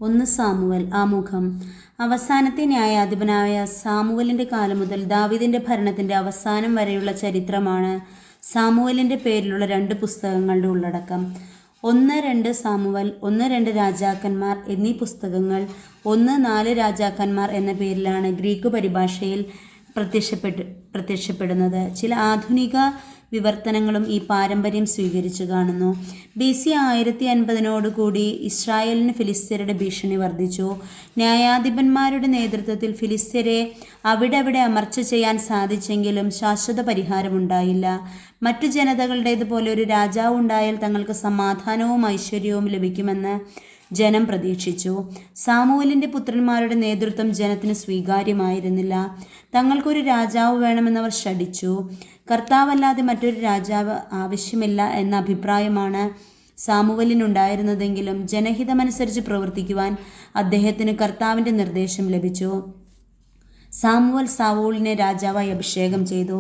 1 Samuel. ആമുഖം. അവസാനത്തെ ന്യായാധിപനായ സാമുവലിൻ്റെ കാലം മുതൽ ദാവീദിൻ്റെ ഭരണത്തിൻ്റെ അവസാനം വരെയുള്ള ചരിത്രമാണ് സാമുവലിൻ്റെ പേരിലുള്ള 2 പുസ്തകങ്ങളുടെ ഉള്ളടക്കം. 1-2 സാമുവൽ, 1-2 രാജാക്കന്മാർ എന്നീ പുസ്തകങ്ങൾ 1-4 രാജാക്കന്മാർ എന്ന പേരിലാണ് ഗ്രീക്ക് പരിഭാഷയിൽ പ്രത്യക്ഷപ്പെടുന്നത്. ചില ആധുനിക വിവർത്തനങ്ങളും ഈ പാരമ്പര്യം സ്വീകരിച്ചു കാണുന്നു. BC 1050 ഇസ്രായേലിന് ഫിലിസ്ത്യരുടെ ഭീഷണി വർദ്ധിച്ചു. ന്യായാധിപന്മാരുടെ നേതൃത്വത്തിൽ ഫിലിസ്ത്യരെ അവിടെ അമർച്ച ചെയ്യാൻ സാധിച്ചെങ്കിലും ശാശ്വത പരിഹാരമുണ്ടായില്ല. മറ്റു ജനതകളുടേതുപോലെ ഒരു രാജാവ് ഉണ്ടായാൽ തങ്ങൾക്ക് സമാധാനവും ഐശ്വര്യവും ലഭിക്കുമെന്ന് ജനം പ്രതീക്ഷിച്ചു. സാമുവലിൻ്റെ പുത്രന്മാരുടെ നേതൃത്വം ജനത്തിന് സ്വീകാര്യമായിരുന്നില്ല. തങ്ങൾക്കൊരു രാജാവ് വേണമെന്നവർ ശഠിച്ചു. കർത്താവല്ലാതെ മറ്റൊരു രാജാവ് ആവശ്യമില്ല എന്ന അഭിപ്രായമാണ് സാമുവലിനുണ്ടായിരുന്നതെങ്കിലും ജനഹിതമനുസരിച്ച് പ്രവർത്തിക്കുവാൻ അദ്ദേഹത്തിന് കർത്താവിൻ്റെ നിർദ്ദേശം ലഭിച്ചു. സാമുവൽ സാവൂളിനെ രാജാവായി അഭിഷേകം ചെയ്തു.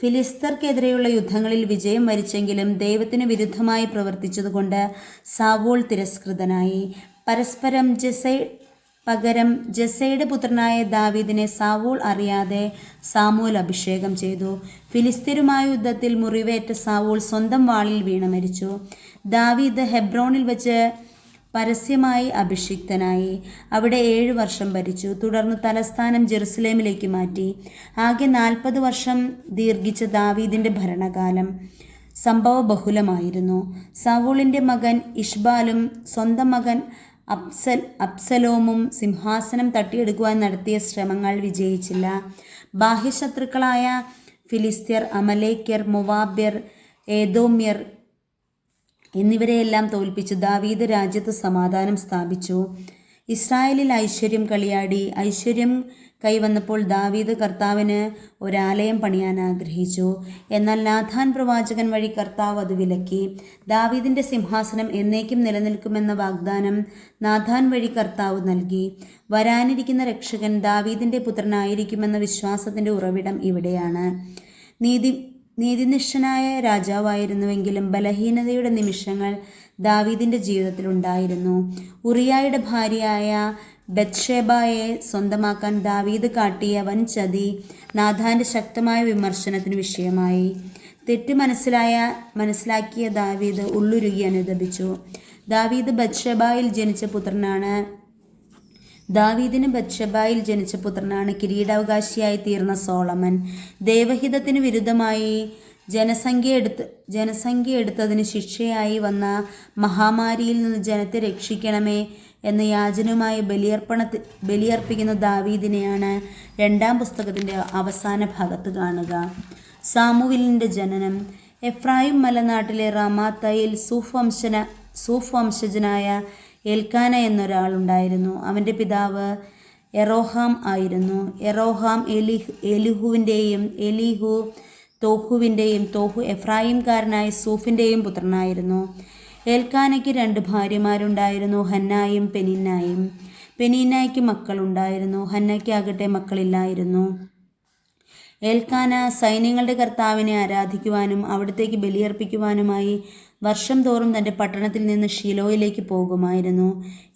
ഫിലിസ്തർക്കെതിരെയുള്ള യുദ്ധങ്ങളിൽ വിജയം വരിച്ചെങ്കിലും ദൈവത്തിന് വിരുദ്ധമായി പ്രവർത്തിച്ചതുകൊണ്ട് സാവൂൾ തിരസ്കൃതനായി. പരസ്പരം പകരം ജെസ്സയുടെ പുത്രനായ ദാവീദിനെ സാവൂൾ അറിയാതെ സാമുവൽ അഭിഷേകം ചെയ്തു. ഫിലിസ്ത്യരുമായ യുദ്ധത്തിൽ മുറിവേറ്റ സാവൂൾ സ്വന്തം വാളിൽ വീണ് മരിച്ചു. ദാവീദ് ഹെബ്രോണിൽ വെച്ച് പരസ്യമായി അഭിഷിക്തനായി. അവിടെ 7 വർഷം ഭരിച്ചു. തുടർന്ന് തലസ്ഥാനം ജെറുസലേമിലേക്ക് മാറ്റി. ആകെ 40 വർഷം ദീർഘിച്ച ദാവീദിൻ്റെ ഭരണകാലം സംഭവബഹുലമായിരുന്നു. സാവൂളിൻ്റെ മകൻ ഇഷ്ബാലും സ്വന്തം മകൻ അബ്സലോമും സിംഹാസനം തട്ടിയെടുക്കുവാൻ നടത്തിയ ശ്രമങ്ങൾ വിജയിച്ചില്ല. ബാഹ്യശത്രുക്കളായ ഫിലിസ്ത്യർ, അമലേക്യർ, മൊവാബ്യർ, ഏദോമ്യർ എന്നിവരെയെല്ലാം തോൽപ്പിച്ച് ദാവീദ് രാജ്യത്ത് സമാധാനം സ്ഥാപിച്ചു. ഇസ്രായേലിൽ ഐശ്വര്യം കളിയാടി. ഐശ്വര്യം കൈവന്നപ്പോൾ ദാവീദ് കർത്താവിന് ഒരാലയം പണിയാൻ ആഗ്രഹിച്ചു. എന്നാൽ നാഥാൻ പ്രവാചകൻ വഴി കർത്താവ് അത് വിലക്കി. ദാവീദിൻ്റെ സിംഹാസനം എന്നേക്കും നിലനിൽക്കുമെന്ന വാഗ്ദാനം നാഥാൻ വഴി കർത്താവ് നൽകി. വരാനിരിക്കുന്ന രക്ഷകൻ ദാവീദിൻ്റെ പുത്രനായിരിക്കുമെന്ന വിശ്വാസത്തിൻ്റെ ഉറവിടം ഇവിടെയാണ്. നീതിനിഷ്ഠനായ രാജാവായിരുന്നുവെങ്കിലും ബലഹീനതയുടെ നിമിഷങ്ങൾ ദാവീദിൻ്റെ ജീവിതത്തിലുണ്ടായിരുന്നു. ഉറിയായുടെ ഭാര്യയായ ബത്ശേബയെ സ്വന്തമാക്കാൻ ദാവീദ് കാട്ടിയ വൻ ചതി നാഥാൻ്റെ ശക്തമായ വിമർശനത്തിന് വിഷയമായി. തെറ്റ് മനസ്സിലാക്കിയ ദാവീദ് ഉള്ളുരുകി അനുതപിച്ചു. ദാവീദിന് ബത്ശേബയിൽ ജനിച്ച പുത്രനാണ് കിരീടാവകാശിയായി തീർന്ന സോളമൻ. ദൈവഹിതത്തിന് വിരുദ്ധമായി ജനസംഖ്യ എടുത്തതിന് ശിക്ഷയായി വന്ന മഹാമാരിയിൽ നിന്ന് ജനത്തെ രക്ഷിക്കണമേ എന്ന യാചനയുമായി ബലിയർപ്പിക്കുന്ന ദാവീദിനെയാണ് 2-ാം പുസ്തകത്തിൻ്റെ അവസാന ഭാഗത്ത് കാണുക. സാമുവേലിൻ്റെ ജനനം. എഫ്രായിം മലനാട്ടിലെ റാമാത്തയിൽ സൂഫ് വംശജനായ എൽക്കാന എന്നൊരാളുണ്ടായിരുന്നു. അവൻ്റെ പിതാവ് യെറോഹാം ആയിരുന്നു. യെറോഹാം എലിഹുവിൻ്റെയും എലിഹു തോഹുവിൻ്റെയും തോഹു എഫ്രായിംകാരനായ സൂഫിൻ്റെയും പുത്രനായിരുന്നു. എൽക്കാനയ്ക്ക് 2 ഭാര്യമാരുണ്ടായിരുന്നു, ഹന്നായും പെനിന്നായും. പെനിന്നായ്ക്ക് മക്കളുണ്ടായിരുന്നു, ഹന്നയ്ക്കാകട്ടെ മക്കളില്ലായിരുന്നു. എൽക്കാന സൈന്യങ്ങളുടെ കർത്താവിനെ ആരാധിക്കുവാനും അവിടത്തേക്ക് ബലിയർപ്പിക്കുവാനുമായി വർഷം തോറും തൻ്റെ പട്ടണത്തിൽ നിന്ന് ഷീലോയിലേക്ക് പോകുമായിരുന്നു.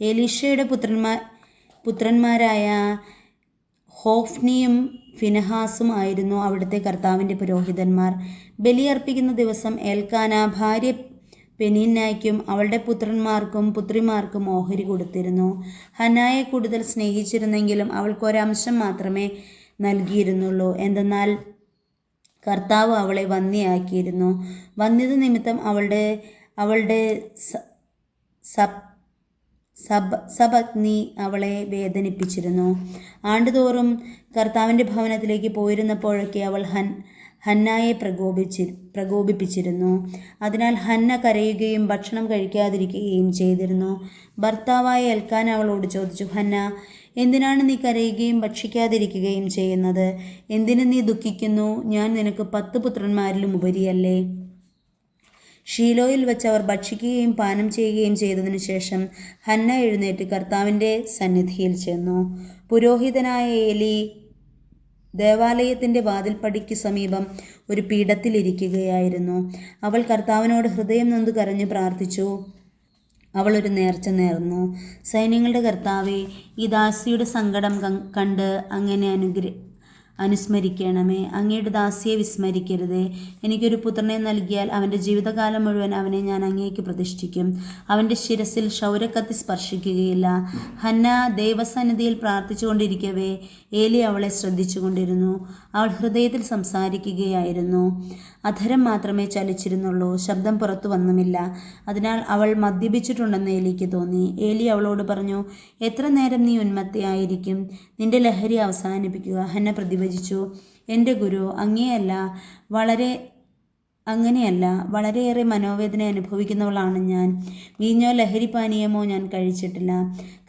എലീഷയുടെ പുത്രന്മാരായ ഹോഫ്നിയും ഫിനഹാസും ആയിരുന്നു അവിടുത്തെ കർത്താവിൻ്റെ പുരോഹിതന്മാർ. ബലിയർപ്പിക്കുന്ന ദിവസം എൽക്കാന ഭാര്യ പെനിന്നായ്ക്കും അവളുടെ പുത്രന്മാർക്കും പുത്രിമാർക്കും ഓഹരി കൊടുത്തിരുന്നു. ഹന്നായെ കൂടുതൽ സ്നേഹിച്ചിരുന്നെങ്കിലും അവൾക്കൊരംശം മാത്രമേ നൽകിയിരുന്നുള്ളൂ. എന്തെന്നാൽ കർത്താവ് അവളെ വന്ധ്യയാക്കിയിരുന്നു. വന്ധ്യത നിമിത്തം അവളുടെ സപത്നി അവളെ വേദനിപ്പിച്ചിരുന്നു. ആണ്ടുതോറും കർത്താവിൻ്റെ ഭവനത്തിലേക്ക് പോയിരുന്നപ്പോഴൊക്കെ അവൾ ഹന്നായെ പ്രകോപിപ്പിച്ചിരുന്നു. അതിനാൽ ഹന്ന കരയുകയും ഭക്ഷണം കഴിക്കാതിരിക്കുകയും ചെയ്തിരുന്നു. ഭർത്താവായ എൽക്കാന അവളോട് ചോദിച്ചു, ഹന്ന, എന്തിനാണ് നീ കരയുകയും ഭക്ഷിക്കാതിരിക്കുകയും ചെയ്യുന്നത്? എന്തിനു നീ ദുഃഖിക്കുന്നു? ഞാൻ നിനക്ക് 10 പുത്രന്മാരിലും ഉപരിയല്ലേ? ഷീലോയിൽ വെച്ച് അവർ ഭക്ഷിക്കുകയും പാനം ചെയ്യുകയും ചെയ്തതിനു ശേഷം ഹന്ന എഴുന്നേറ്റ് കർത്താവിൻ്റെ സന്നിധിയിൽ ചെന്നു. പുരോഹിതനായ ഏലി ദേവാലയത്തിൻ്റെ വാതിൽപ്പടിക്ക് സമീപം ഒരു പീഠത്തിലിരിക്കുകയായിരുന്നു. അവൾ കർത്താവിനോട് ഹൃദയം നൊന്ത് കരഞ്ഞു പ്രാർത്ഥിച്ചു. അവൾ ഒരു നേർച്ച നേർന്നു. സൈന്യങ്ങളുടെ കർത്താവേ, ഈ ദാസിയുടെ സങ്കടം കണ്ട് അങ്ങനെ അനുസ്മരിക്കണമേ. അങ്ങയുടെ ദാസിയെ വിസ്മരിക്കരുതേ. എനിക്കൊരു പുത്രനെ നൽകിയാൽ അവൻ്റെ ജീവിതകാലം മുഴുവൻ അവനെ ഞാൻ അങ്ങേക്ക് പ്രതിഷ്ഠിക്കും. അവൻ്റെ ശിരസിൽ ക്ഷൗരക്കത്തി സ്പർശിക്കുകയില്ല. ഹന്ന ദൈവസന്നിധിയിൽ പ്രാർത്ഥിച്ചുകൊണ്ടിരിക്കവേ ഏലി അവളെ ശ്രദ്ധിച്ചുകൊണ്ടിരുന്നു. അവൾ ഹൃദയത്തിൽ സംസാരിക്കുകയായിരുന്നു. അധരം മാത്രമേ ചലിച്ചിരുന്നുള്ളൂ, ശബ്ദം പുറത്തു വന്നുമില്ല. അതിനാൽ അവൾ മദ്യപിച്ചിട്ടുണ്ടെന്ന് ഏലിക്ക് തോന്നി. ഏലി അവളോട് പറഞ്ഞു, എത്ര നേരം നീ ഉന്മത്തയായിരിക്കും? നിന്റെ ലഹരി അവസാനിപ്പിക്കുക. ഹന്ന പ്രതിവചിച്ചു, എൻ്റെ ഗുരു, അങ്ങനെയല്ല, വളരെയേറെ മനോവേദന അനുഭവിക്കുന്നവളാണ് ഞാൻ. വീഞ്ഞോ ലഹരി പാനീയമോ ഞാൻ കഴിച്ചിട്ടില്ല.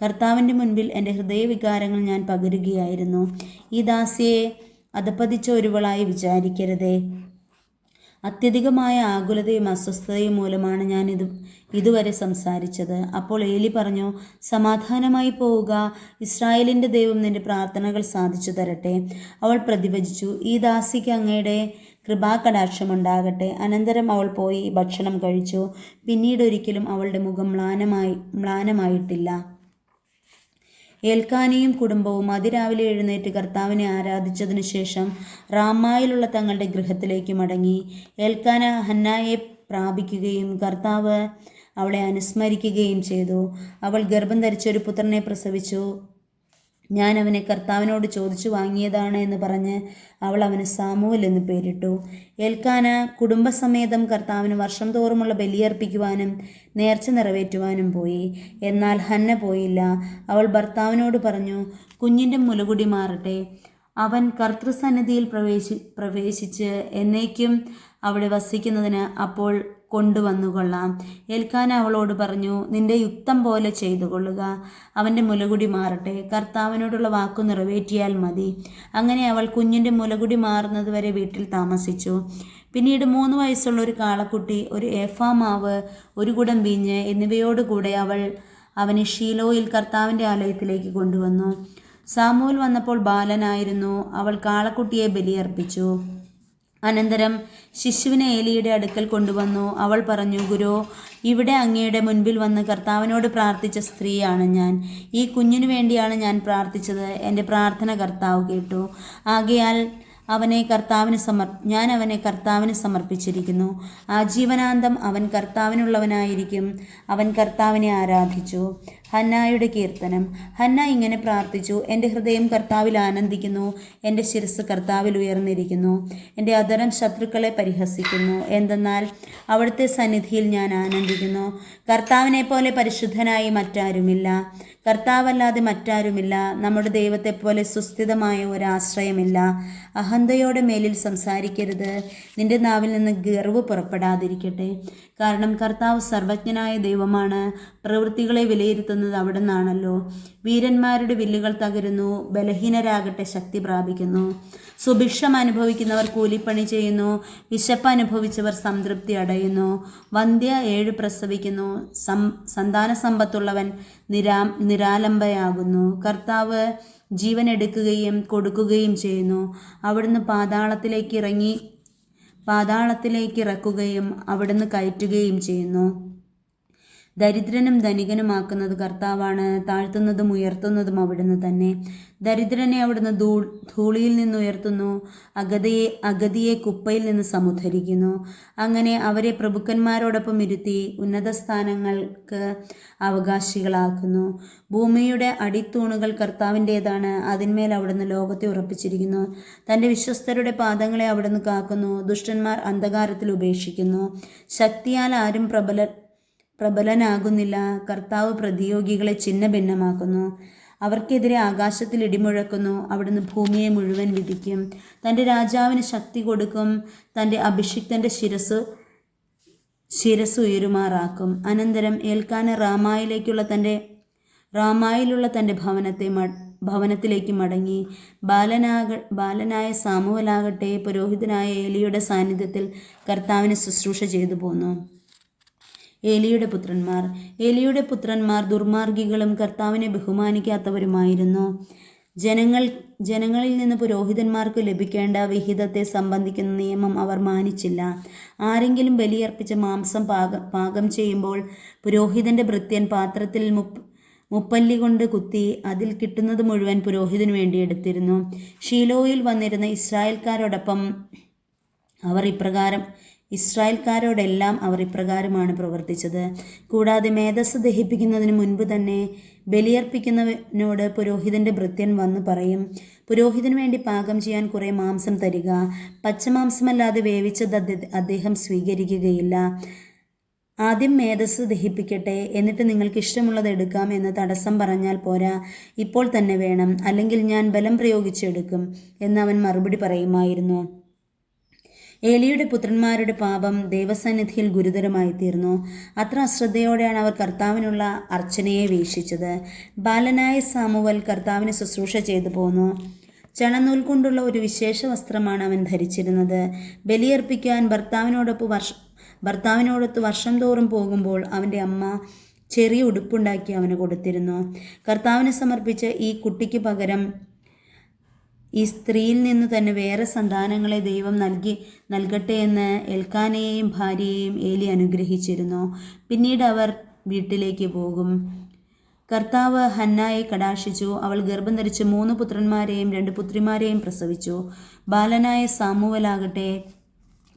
കർത്താവിൻ്റെ മുൻപിൽ എൻ്റെ ഹൃദയവികാരങ്ങൾ ഞാൻ പകരുകയായിരുന്നു. ഈ ദാസിയെ അധപ്പതിച്ച ഒരുവളായി വിചാരിക്കരുതേ. അത്യധികമായ ആകുലതയും അസ്വസ്ഥതയും മൂലമാണ് ഞാൻ ഇതുവരെ സംസാരിച്ചത്. അപ്പോൾ ഏലി പറഞ്ഞു, സമാധാനമായി പോവുക. ഇസ്രായേലിൻ്റെ ദൈവം നിന്റെ പ്രാർത്ഥനകൾ സാധിച്ചു തരട്ടെ. അവൾ പ്രതിവചിച്ചു, ഈ ദാസിക്ക് അങ്ങയുടെ കൃപാകടാക്ഷമുണ്ടാകട്ടെ. അനന്തരം അവൾ പോയി ഭക്ഷണം കഴിച്ചു. പിന്നീടൊരിക്കലും അവളുടെ മുഖം മ്ലാനമായിട്ടില്ല. ഏൽക്കാനയും കുടുംബവും അതിരാവിലെ എഴുന്നേറ്റ് കർത്താവിനെ ആരാധിച്ചതിനു ശേഷം റാമായിലുള്ള തങ്ങളുടെ ഗൃഹത്തിലേക്ക് മടങ്ങി. ഏൽക്കാന ഹന്നായെ പ്രാപിക്കുകയും കർത്താവ് അവളെ അനുസ്മരിക്കുകയും ചെയ്തു. അവൾ ഗർഭം ധരിച്ചൊരു പുത്രനെ പ്രസവിച്ചു. ഞാൻ അവനെ കർത്താവിനോട് ചോദിച്ചു വാങ്ങിയതാണ് എന്ന് പറഞ്ഞ് അവൾ അവന് സാമുവൽ എന്ന് പേരിട്ടു. ഏൽക്കാന കുടുംബസമേതം കർത്താവിന് വർഷം തോറുമുള്ള ബലിയർപ്പിക്കുവാനും നേർച്ച നിറവേറ്റുവാനും പോയി. എന്നാൽ ഹന്ന പോയില്ല. അവൾ ഭർത്താവിനോട് പറഞ്ഞു, കുഞ്ഞിൻ്റെ മുലകുടി മാറട്ടെ. അവൻ കർത്തൃസന്നിധിയിൽ പ്രവേശിച്ച് എന്നേക്കും അവിടെ വസിക്കുന്നതിന് അപ്പോൾ കൊണ്ടുവന്നുകൊള്ളാം. ഏൽക്കാന അവളോട് പറഞ്ഞു, നിന്റെ യുക്തം പോലെ ചെയ്തു കൊള്ളുക. അവൻ്റെ മുലകുടി മാറട്ടെ. കർത്താവിനോടുള്ള വാക്കു നിറവേറ്റിയാൽ മതി. അങ്ങനെ അവൾ കുഞ്ഞിൻ്റെ മുലകുടി മാറുന്നത് വരെ വീട്ടിൽ താമസിച്ചു. പിന്നീട് 3 വയസ്സുള്ള ഒരു കാളക്കുട്ടി, ഒരു ഏഫാ മാവ്, ഒരു കുടം വീഞ്ഞ് എന്നിവയോടുകൂടെ അവനെ ഷീലോയിൽ കർത്താവിൻ്റെ ആലയത്തിലേക്ക് കൊണ്ടുവന്നു. സാമുവൽ വന്നപ്പോൾ ബാലനായിരുന്നു. അവൾ കാളക്കുട്ടിയെ ബലിയർപ്പിച്ചു. അനന്തരം ശിശുവിനെ ഏലിയുടെ അടുക്കൽ കൊണ്ടുവന്നു. അവൾ പറഞ്ഞു, ഗുരു, ഇവിടെ അങ്ങയുടെ മുൻപിൽ വന്ന് കർത്താവിനോട് പ്രാർത്ഥിച്ച സ്ത്രീയാണ് ഞാൻ. ഈ കുഞ്ഞിനു വേണ്ടിയാണ് ഞാൻ പ്രാർത്ഥിച്ചത്. എൻ്റെ പ്രാർത്ഥന കർത്താവ് കേട്ടു. ആകയാൽ ഞാൻ അവനെ കർത്താവിന് സമർപ്പിച്ചിരിക്കുന്നു. ആജീവനാന്തം അവൻ കർത്താവിനുള്ളവനായിരിക്കും. അവൻ കർത്താവിനെ ആരാധിച്ചു. ഹന്നായുടെ കീർത്തനം. ഹന്ന ഇങ്ങനെ പ്രാർത്ഥിച്ചു, എൻ്റെ ഹൃദയം കർത്താവിൽ ആനന്ദിക്കുന്നു, എൻ്റെ ശിരസ് കർത്താവിൽ ഉയർന്നിരിക്കുന്നു. എൻ്റെ അധരം ശത്രുക്കളെ പരിഹസിക്കുന്നു. എന്തെന്നാൽ അവിടുത്തെ സന്നിധിയിൽ ഞാൻ ആനന്ദിക്കുന്നു. കർത്താവിനെ പോലെ പരിശുദ്ധനായി മറ്റാരുമില്ല. കർത്താവല്ലാതെ മറ്റാരുമില്ല. നമ്മുടെ ദൈവത്തെപ്പോലെ സുസ്ഥിതമായ ഒരാശ്രയമില്ല. അഹന്തയോടെ മേലിൽ സംസാരിക്കരുത്. നിന്റെ നാവിൽ നിന്ന് ഗർവ് പുറപ്പെടാതിരിക്കട്ടെ. കാരണം കർത്താവ് സർവജ്ഞനായ ദൈവമാണ്. പ്രവൃത്തികളെ വിലയിരുത്തുന്നത് അവിടുന്നാണല്ലോ. വീരന്മാരുടെ വില്ലുകൾ തകരുന്നു, ബലഹീനരാകട്ടെ ശക്തി പ്രാപിക്കുന്നു. സുഭിക്ഷം അനുഭവിക്കുന്നവർ കൂലിപ്പണി ചെയ്യുന്നു, വിശപ്പ് അനുഭവിച്ചവർ സംതൃപ്തി അടയുന്നു. വന്ധ്യ 7 പ്രസവിക്കുന്നു, സന്താന സമ്പത്തുള്ളവൻ നിരാലംബയാകുന്നു. കർത്താവ് ജീവൻ എടുക്കുകയും കൊടുക്കുകയും ചെയ്യുന്നു. അവിടുന്ന് പാതാളത്തിലേക്ക് ഇറക്കുകയും അവിടുന്ന് കയറ്റുകയും ചെയ്യുന്നു. ദരിദ്രനും ധനികനുമാക്കുന്നത് കർത്താവാണ്. താഴ്ത്തുന്നതും ഉയർത്തുന്നതും അവിടുന്ന് തന്നെ. ദരിദ്രനെ അവിടുന്ന് ധൂളിയിൽ നിന്ന് ഉയർത്തുന്നു, അഗതിയെ കുപ്പയിൽ നിന്ന് സമുദ്ധരിക്കുന്നു. അങ്ങനെ അവരെ പ്രഭുക്കന്മാരോടൊപ്പം ഇരുത്തി ഉന്നത സ്ഥാനങ്ങൾക്ക് അവകാശികളാക്കുന്നു. ഭൂമിയുടെ അടിത്തൂണുകൾ കർത്താവിൻ്റേതാണ്. അതിന്മേൽ അവിടുന്ന് ലോകത്തെ ഉറപ്പിച്ചിരിക്കുന്നു. തൻ്റെ വിശ്വസ്തരുടെ പാദങ്ങളെ അവിടുന്ന് കാക്കുന്നു. ദുഷ്ടന്മാർ അന്ധകാരത്തിൽ ഉപേക്ഷിക്കുന്നു. ശക്തിയാൽ ആരും പ്രബലനാകുന്നില്ല. കർത്താവ് പ്രതിയോഗികളെ ഛിന്ന ഭിന്നമാക്കുന്നു. അവർക്കെതിരെ ആകാശത്തിൽ ഇടിമുഴക്കുന്നു. അവിടുന്ന് ഭൂമിയെ മുഴുവൻ വിധിക്കും. തൻ്റെ രാജാവിന് ശക്തി കൊടുക്കും. തൻ്റെ അഭിഷിക്തൻ്റെ ശിരസ് ഉയരുമാറാക്കും. അനന്തരം ഏൽക്കാന റാമായിലുള്ള തൻ്റെ ഭവനത്തിലേക്ക് മടങ്ങി. ബാലനായ സാമുവലാകട്ടെ പുരോഹിതനായ ഏലിയുടെ സാന്നിധ്യത്തിൽ കർത്താവിന് ശുശ്രൂഷ ചെയ്തു പോന്നു. ഏലിയുടെ പുത്രന്മാർ ദുർമാർഗികളും കർത്താവിനെ ബഹുമാനിക്കാത്തവരുമായിരുന്നു. ജനങ്ങളിൽ നിന്ന് പുരോഹിതന്മാർക്ക് ലഭിക്കേണ്ട വിഹിതത്തെ സംബന്ധിക്കുന്ന നിയമം അവർ മാനിച്ചില്ല. ആരെങ്കിലും ബലിയർപ്പിച്ച മാംസം പാകം ചെയ്യുമ്പോൾ പുരോഹിതന്റെ ഭൃത്യൻ പാത്രത്തിൽ മുപ്പല്ലി കൊണ്ട് കുത്തി അതിൽ കിട്ടുന്നത് മുഴുവൻ പുരോഹിതനു വേണ്ടി എടുത്തിരുന്നു. ഷീലോയിൽ വന്നിരുന്ന ഇസ്രായേൽക്കാരോടെല്ലാം അവർ ഇപ്രകാരമാണ് പ്രവർത്തിച്ചത്. കൂടാതെ മേധസ്സ് ദഹിപ്പിക്കുന്നതിന് മുൻപ് തന്നെ ബലിയർപ്പിക്കുന്നവനോട് പുരോഹിതന്റെ ഭൃത്യൻ വന്ന് പറയും, പുരോഹിതന് വേണ്ടി പാകം ചെയ്യാൻ കുറേ മാംസം തരിക. പച്ചമാംസമല്ലാതെ വേവിച്ചത് അദ്ദേഹം സ്വീകരിക്കുകയില്ല. ആദ്യം മേധസ്സ് ദഹിപ്പിക്കട്ടെ, എന്നിട്ട് നിങ്ങൾക്ക് ഇഷ്ടമുള്ളത് എടുക്കാം എന്ന് തടസ്സം പറഞ്ഞാൽ പോരാ, ഇപ്പോൾ തന്നെ വേണം, അല്ലെങ്കിൽ ഞാൻ ബലം പ്രയോഗിച്ചെടുക്കും എന്ന് അവൻ മറുപടി പറയുമായിരുന്നു. ഏലിയുടെ പുത്രന്മാരുടെ പാപം ദൈവസന്നിധിയിൽ ഗുരുതരമായി തീർന്നു. അത്ര അശ്രദ്ധയോടെയാണ് അവർ കർത്താവിനുള്ള അർച്ചനയെ വീക്ഷിച്ചത്. ബാലനായ സാമുവൽ കർത്താവിന് ശുശ്രൂഷ ചെയ്തു പോന്നു. ചണനൂൽ കൊണ്ടുള്ള ഒരു വിശേഷ വസ്ത്രമാണ് അവൻ ധരിച്ചിരുന്നത്. ബലിയർപ്പിക്കാൻ ഭർത്താവിനോടൊത്ത് വർഷം തോറും പോകുമ്പോൾ അവൻ്റെ അമ്മ ചെറിയ ഉടുപ്പുണ്ടാക്കി അവന് കൊടുത്തിരുന്നു. കർത്താവിന് സമർപ്പിച്ച ഈ കുട്ടിക്ക് പകരം ഈ സ്ത്രീയിൽ നിന്ന് തന്നെ വേറെ സന്താനങ്ങളെ ദൈവം നൽകട്ടെ എന്ന് എൽക്കാനയെയും ഭാര്യയെയും ഏലി അനുഗ്രഹിച്ചിരുന്നു. പിന്നീട് അവർ വീട്ടിലേക്ക് പോകും. കർത്താവ് ഹന്നായെ കടാക്ഷിച്ചു. അവൾ ഗർഭം ധരിച്ച് 3 പുത്രന്മാരെയും 2 പുത്രിമാരെയും പ്രസവിച്ചു. ബാലനായ സാമുവലാകട്ടെ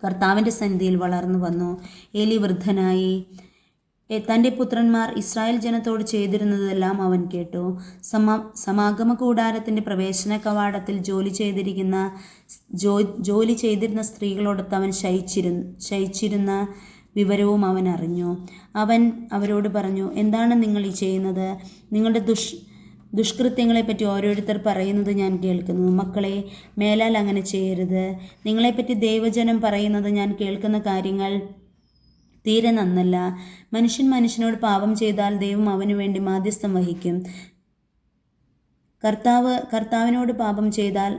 കർത്താവിൻ്റെ സന്നിധിയിൽ വളർന്നു വന്നു. ഏലി വൃദ്ധനായി. തൻ്റെ പുത്രന്മാർ ഇസ്രായേൽ ജനത്തോട് ചെയ്തിരുന്നതെല്ലാം അവൻ കേട്ടു. സമാഗമ കൂടാരത്തിൻ്റെ പ്രവേശന കവാടത്തിൽ ജോലി ചെയ്തിരുന്ന സ്ത്രീകളോടൊത്ത് അവൻ ശയിച്ചിരുന്ന വിവരവും അവൻ അറിഞ്ഞു. അവൻ അവരോട് പറഞ്ഞു, എന്താണ് നിങ്ങൾ ഈ ചെയ്യുന്നത്? നിങ്ങളുടെ ദുഷ്കൃത്യങ്ങളെപ്പറ്റി ഓരോരുത്തർ പറയുന്നത് ഞാൻ കേൾക്കുന്നു. മക്കളെ, മേലാൽ അങ്ങനെ ചെയ്യരുത്. നിങ്ങളെപ്പറ്റി ദൈവജനം പറയുന്നത് ഞാൻ കേൾക്കുന്ന കാര്യങ്ങൾ തീരെ നന്നല്ല. മനുഷ്യൻ മനുഷ്യനോട് പാപം ചെയ്താൽ ദൈവം അവനു വേണ്ടി മാധ്യസ്ഥം വഹിക്കും. കർത്താവിനോട് പാപം ചെയ്താൽ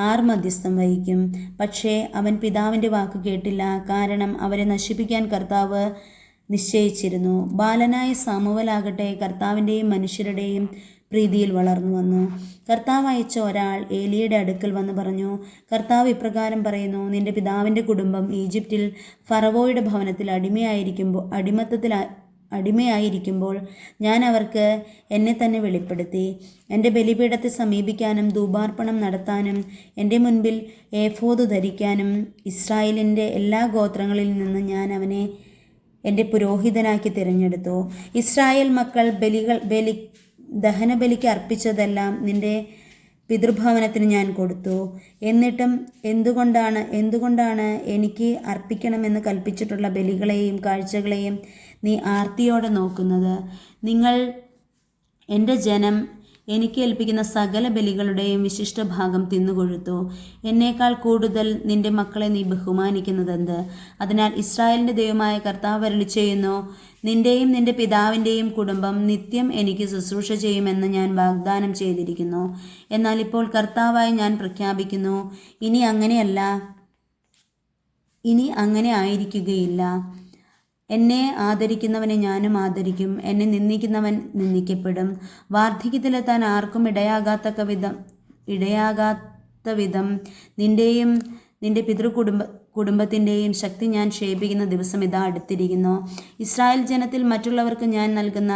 ആർ മധ്യസ്ഥം വഹിക്കും? പക്ഷേ അവൻ പിതാവിൻ്റെ വാക്ക് കേട്ടില്ല, കാരണം അവരെ നശിപ്പിക്കാൻ കർത്താവ് നിശ്ചയിച്ചിരുന്നു. ബാലനായ സാമുവലാകട്ടെ കർത്താവിൻ്റെയും മനുഷ്യരുടെയും പ്രീതിയിൽ വളർന്നു വന്നു. കർത്താവ് അയച്ച ഒരാൾ ഏലിയുടെ അടുക്കൽ വന്ന് പറഞ്ഞു, കർത്താവ് ഇപ്രകാരം പറയുന്നു, നിന്റെ പിതാവിൻ്റെ കുടുംബം ഈജിപ്തിൽ ഫറവോയുടെ ഭവനത്തിൽ അടിമയായിരിക്കുമ്പോൾ ഞാൻ അവർക്ക് എന്നെ തന്നെ വെളിപ്പെടുത്തി. എൻ്റെ ബലിപീഠത്തെ സമീപിക്കാനും ധൂപാർപ്പണം നടത്താനും എൻ്റെ മുൻപിൽ ഏഫോദ് ധരിക്കാനും ഇസ്രായേലിൻ്റെ എല്ലാ ഗോത്രങ്ങളിൽ നിന്ന് ഞാൻ അവനെ എൻ്റെ പുരോഹിതനാക്കി തിരഞ്ഞെടുത്തു. ഇസ്രായേൽ മക്കൾ ദഹനബലിക്ക് അർപ്പിച്ചതെല്ലാം നിന്റെ പിതൃഭവനത്തിന് ഞാൻ കൊടുത്തു. എന്നിട്ടും എന്തുകൊണ്ടാണ് എനിക്ക് അർപ്പിക്കണമെന്ന് കൽപ്പിച്ചിട്ടുള്ള ബലികളെയും കാഴ്ചകളെയും നീ ആർത്തിയോടെ നോക്കുന്നത്? നിങ്ങൾ എൻ്റെ ജനം എനിക്ക് ഏൽപ്പിക്കുന്ന സകല ബലികളുടെയും വിശിഷ്ട ഭാഗം തിന്നുകൊഴുത്തു. എന്നേക്കാൾ കൂടുതൽ നിന്റെ മക്കളെ നീ ബഹുമാനിക്കുന്നതെന്ത്? അതിനാൽ ഇസ്രായേലിൻ്റെ ദൈവമായ കർത്താവ് അരുളി ചെയ്യുന്നു, നിന്റെയും നിന്റെ പിതാവിൻ്റെയും കുടുംബം നിത്യം എനിക്ക് ശുശ്രൂഷ ചെയ്യുമെന്ന് ഞാൻ വാഗ്ദാനം ചെയ്തിരിക്കുന്നു. എന്നാൽ ഇപ്പോൾ കർത്താവായി ഞാൻ പ്രഖ്യാപിക്കുന്നു, ഇനി അങ്ങനെ ആയിരിക്കുകയില്ല. എന്നെ ആദരിക്കുന്നവനെ ഞാനും ആദരിക്കും, എന്നെ നിന്ദിക്കുന്നവൻ നിന്ദിക്കപ്പെടും. വാർദ്ധക്യത്തിലെത്താൻ ആർക്കും ഇടയാകാത്ത വിധം നിന്റെയും നിന്റെ കുടുംബത്തിൻ്റെയും ശക്തി ഞാൻ ക്ഷയിപ്പിക്കുന്ന ദിവസം ഇതാ അടുത്തിരിക്കുന്നു. ഇസ്രായേൽ ജനത്തിൽ മറ്റുള്ളവർക്ക് ഞാൻ നൽകുന്ന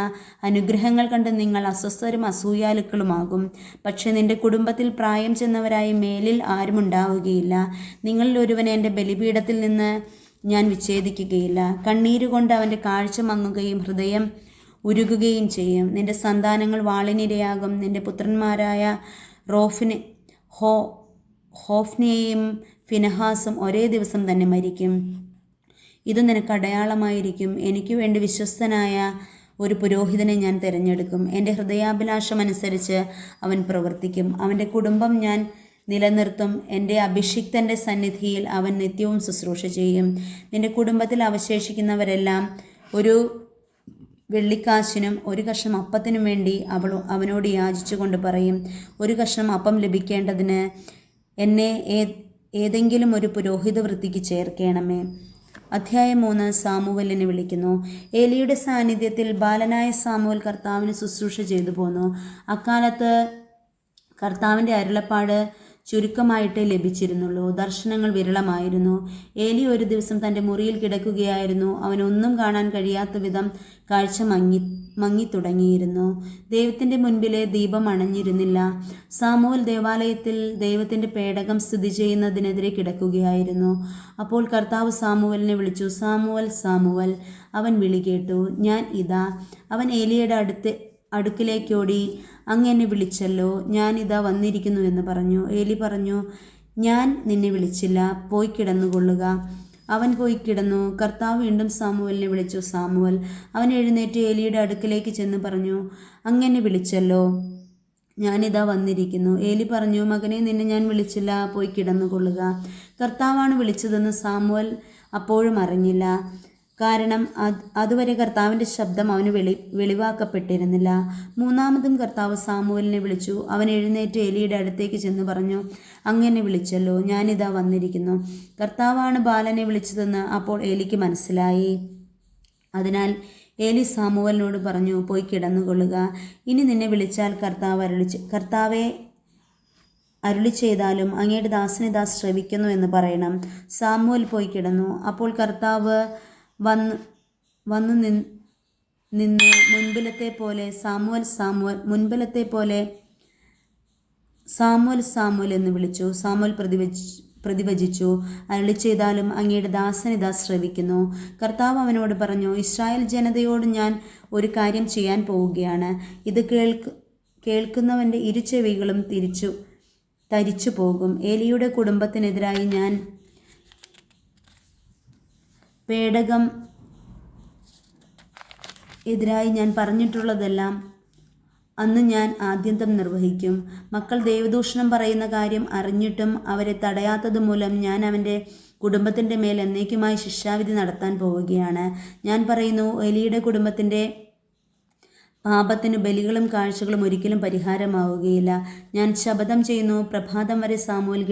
അനുഗ്രഹങ്ങൾ കണ്ട് നിങ്ങൾ അസ്വസ്ഥരും അസൂയാലുക്കളുമാകും. പക്ഷേ നിന്റെ കുടുംബത്തിൽ പ്രായം ചെന്നവരായി മേലിൽ ആരും ഉണ്ടാവുകയില്ല. നിങ്ങളിൽ ഒരുവനെ എൻ്റെ ബലിപീഠത്തിൽ നിന്ന് ഞാൻ വിച്ഛേദിക്കുകയില്ല. കണ്ണീരുകൊണ്ട് അവൻ്റെ കാഴ്ച മങ്ങുകയും ഹൃദയം ഉരുകുകയും ചെയ്യും. നിന്റെ സന്താനങ്ങൾ വാളിനിരയാകും. നിന്റെ പുത്രന്മാരായ ഹോഫ്നിയെയും ഫിനഹാസും ഒരേ ദിവസം തന്നെ മരിക്കും. ഇത് നിനക്ക് അടയാളമായിരിക്കും. എനിക്ക് വേണ്ടി വിശ്വസ്തനായ ഒരു പുരോഹിതനെ ഞാൻ തിരഞ്ഞെടുക്കും. എൻ്റെ ഹൃദയാഭിലാഷമനുസരിച്ച് അവൻ പ്രവർത്തിക്കും. അവൻ്റെ കുടുംബം ഞാൻ നിലനിർത്തും. എൻ്റെ അഭിഷിക്തൻ്റെ സന്നിധിയിൽ അവൻ നിത്യവും ശുശ്രൂഷ ചെയ്യും. നിന്റെ കുടുംബത്തിൽ അവശേഷിക്കുന്നവരെല്ലാം ഒരു വെള്ളിക്കാശിനും ഒരു കഷ്ണം അപ്പത്തിനും വേണ്ടി അവനോട് യാചിച്ചുകൊണ്ട് പറയും, ഒരു കഷ്ണം അപ്പം ലഭിക്കേണ്ടതിന് എന്നെ ഏതെങ്കിലും ഒരു പുരോഹിത വൃത്തിക്ക് ചേർക്കണമേ. അധ്യായം 3. സാമുവലിനെ വിളിക്കുന്നു. ഏലിയുടെ സാന്നിധ്യത്തിൽ ബാലനായ സാമുവൽ കർത്താവിന് ശുശ്രൂഷ ചെയ്തു പോന്നു. അക്കാലത്ത് കർത്താവിൻ്റെ അരുളപ്പാട് ചുരുക്കമായിട്ടേ ലഭിച്ചിരുന്നുള്ളൂ. ദർശനങ്ങൾ വിരളമായിരുന്നു. ഏലി ഒരു ദിവസം തൻ്റെ മുറിയിൽ കിടക്കുകയായിരുന്നു. അവനൊന്നും കാണാൻ കഴിയാത്ത വിധം കാഴ്ച മങ്ങിത്തുടങ്ങിയിരുന്നു. ദൈവത്തിൻ്റെ മുൻപിലെ ദീപം അണഞ്ഞിരുന്നില്ല. സാമുവൽ ദേവാലയത്തിൽ ദൈവത്തിൻ്റെ പേടകം സ്ഥിതി ചെയ്യുന്നതിനെതിരെ കിടക്കുകയായിരുന്നു. അപ്പോൾ കർത്താവ് സാമുവലിനെ വിളിച്ചു. Samuel, Samuel. അവൻ വിളി കേട്ടു. ഞാൻ ഇതാ. അവൻ ഏലിയുടെ അടുക്കിലേക്കോടി. അങ്ങ് എന്നെ വിളിച്ചല്ലോ, ഞാനിതാ വന്നിരിക്കുന്നു എന്ന് പറഞ്ഞു. ഏലി പറഞ്ഞു, ഞാൻ നിന്നെ വിളിച്ചില്ല, പോയി കിടന്നുകൊള്ളുക. അവൻ പോയി കിടന്നു. കർത്താവ് വീണ്ടും സാമുവലിനെ വിളിച്ചു. സാമുവൽ. അവൻ എഴുന്നേറ്റ് ഏലിയുടെ അടുക്കിലേക്ക് ചെന്ന് പറഞ്ഞു, അങ്ങ് എന്നെ വിളിച്ചല്ലോ, ഞാനിതാ വന്നിരിക്കുന്നു. ഏലി പറഞ്ഞു, മകനെ, നിന്നെ ഞാൻ വിളിച്ചില്ല, പോയി കിടന്നുകൊള്ളുക. കർത്താവാണ് വിളിച്ചതെന്ന് സാമുവൽ അപ്പോഴും അറിഞ്ഞില്ല. കാരണം അതുവരെ കർത്താവിൻ്റെ ശബ്ദം അവന് വെളിവാക്കപ്പെട്ടിരുന്നില്ല. മൂന്നാമതും കർത്താവ് സാമുവലിനെ വിളിച്ചു. അവൻ എഴുന്നേറ്റ് ഏലിയുടെ അടുത്തേക്ക് ചെന്ന് പറഞ്ഞു, അങ്ങനെ വിളിച്ചല്ലോ, ഞാനിതാ വന്നിരിക്കുന്നു. കർത്താവാണ് ബാലനെ വിളിച്ചതെന്ന് അപ്പോൾ ഏലിക്ക് മനസ്സിലായി. അതിനാൽ ഏലി സാമുവലിനോട് പറഞ്ഞു, പോയി കിടന്നുകൊള്ളുക. ഇനി നിന്നെ വിളിച്ചാൽ കർത്താവെ അരുളി ചെയ്താലും അങ്ങയുടെ ദാസനെ ദാസ് ശ്രവിക്കുന്നു എന്ന് പറയണം. സാമുവൽ പോയി കിടന്നു. അപ്പോൾ കർത്താവ് വന്നു നിന്ന് മുൻപിലത്തെ പോലെ സാമുവൽ സാമുവൽ എന്ന് വിളിച്ചു. സാമുവൽ പ്രതിവചിച്ചു, അരുളി ചെയ്താലും അങ്ങയുടെ ദാസനെ ദാസ് ശ്രവിക്കുന്നു. കർത്താവ് അവനോട് പറഞ്ഞു, ഇസ്രായേൽ ജനതയോട് ഞാൻ ഒരു കാര്യം ചെയ്യാൻ പോവുകയാണ്. ഇത് കേൾക്കുന്നവൻ്റെ ഇരുചെവികളും തരിച്ചു പോകും. ഏലിയുടെ കുടുംബത്തിനെതിരായി ഞാൻ പറഞ്ഞിട്ടുള്ളതെല്ലാം അന്ന് ഞാൻ ആദ്യന്തം നിർവഹിക്കും. മക്കൾ ദൈവദൂഷണം പറയുന്ന കാര്യം അറിഞ്ഞിട്ടും അവരെ തടയാത്തതുമൂലം ഞാൻ അവൻ്റെ കുടുംബത്തിൻ്റെ മേൽ എന്നേക്കുമായി ശിക്ഷാവിധി നടത്താൻ പോവുകയാണ്. ഞാൻ പറയുന്നു, ഏലിയുടെ കുടുംബത്തിൻ്റെ പാപത്തിന് ബലികളും കാഴ്ചകളും ഒരിക്കലും പരിഹാരമാവുകയില്ല. ഞാൻ ശപഥം ചെയ്യുന്നു, പ്രഭാതം വരെ സാമുവൽ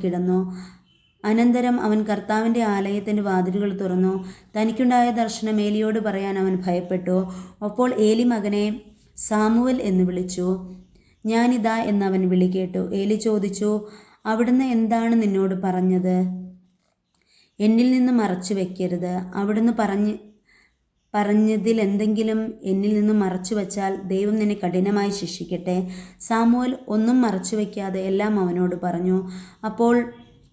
കിടന്നു. അനന്തരം അവൻ കർത്താവിൻ്റെ ആലയത്തിൻ്റെ വാതിലുകൾ തുറന്നു. തനിക്കുണ്ടായ ദർശനം ഏലിയോട് പറയാൻ അവൻ ഭയപ്പെട്ടു. അപ്പോൾ ഏലി മകനെ സാമുവൽ എന്ന് വിളിച്ചു. ഞാനിതാ എന്നവൻ വിളി കേട്ടു. ഏലി ചോദിച്ചു, അവിടുന്ന് എന്താണ് നിന്നോട് പറഞ്ഞത്? എന്നിൽ നിന്ന് മറച്ചു വെക്കരുത്. അവിടുന്ന് പറഞ്ഞതിൽ എന്തെങ്കിലും എന്നിൽ നിന്ന് മറച്ചു വച്ചാൽ ദൈവം നിന്നെ കഠിനമായി ശിക്ഷിക്കട്ടെ. സാമുവൽ ഒന്നും മറച്ചു വയ്ക്കാതെ എല്ലാം അവനോട് പറഞ്ഞു. അപ്പോൾ